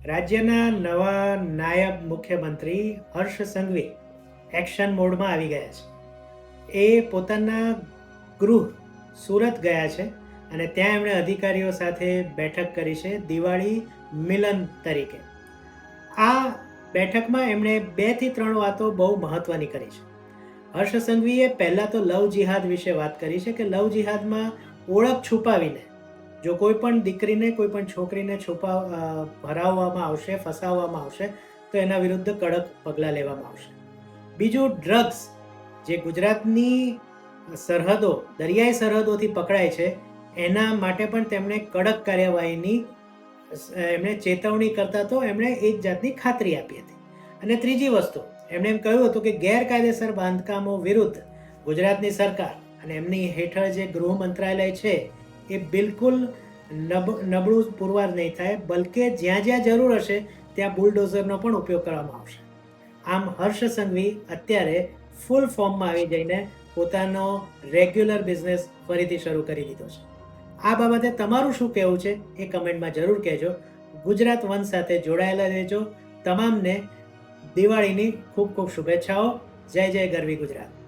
રાજ્યના નવા નાયબ મુખ્યમંત્રી હર્ષ સંઘવી એક્શન મોડમાં આવી ગયા છે. એ પોતાના ગૃહ સુરત ગયા છે અને ત્યાં એમણે અધિકારીઓ સાથે બેઠક કરી છે દિવાળી મિલન તરીકે. આ બેઠકમાં એમણે 2 થી 3 વાતો બહુ મહત્વની કરી છે. હર્ષ સંઘવીએ પહેલાં તો લવ જિહાદ વિશે વાત કરી છે કે લવ જિહાદમાં ઓળખ છુપાવીને જો કોઈ પણ દીકરીને કોઈ પણ છોકરીને ભરાવવામાં આવશે, ફસાવવામાં આવશે તો એના વિરુદ્ધ કડક પગલાં લેવામાં આવશે. બીજું, ડ્રગ્સ જે ગુજરાતની સરહદો, દરિયાઈ સરહદોથી પકડાય છે એના માટે પણ તેમણે કડક કાર્યવાહીની એમણે ચેતવણી કરતા તો એમણે એક જાતની ખાતરી આપી હતી. અને ત્રીજી વસ્તુ, એમણે એમ કહ્યું હતું કે ગેરકાયદેસર બાંધકામો વિરુદ્ધ ગુજરાતની સરકાર અને એમની હેઠળ જે ગૃહ મંત્રાલય છે એ બિલકુલ નબળું પુરવાર નહીં થાય, બલકે જ્યાં જ્યાં જરૂર હશે ત્યાં બુલડોઝરનો પણ ઉપયોગ કરવામાં આવશે. આમ હર્ષ સંઘવી અત્યારે ફૂલ ફોર્મમાં આવી જઈને પોતાનો રેગ્યુલર બિઝનેસ ફરીથી શરૂ કરી દીધો છે. આ બાબતે તમારું શું કહેવું છે એ કમેન્ટમાં જરૂર કહેજો. ગુજરાત વન સાથે જોડાયેલા રહેજો. તમામને દિવાળીની ખૂબ ખૂબ શુભેચ્છાઓ. જય જય ગરવી ગુજરાત.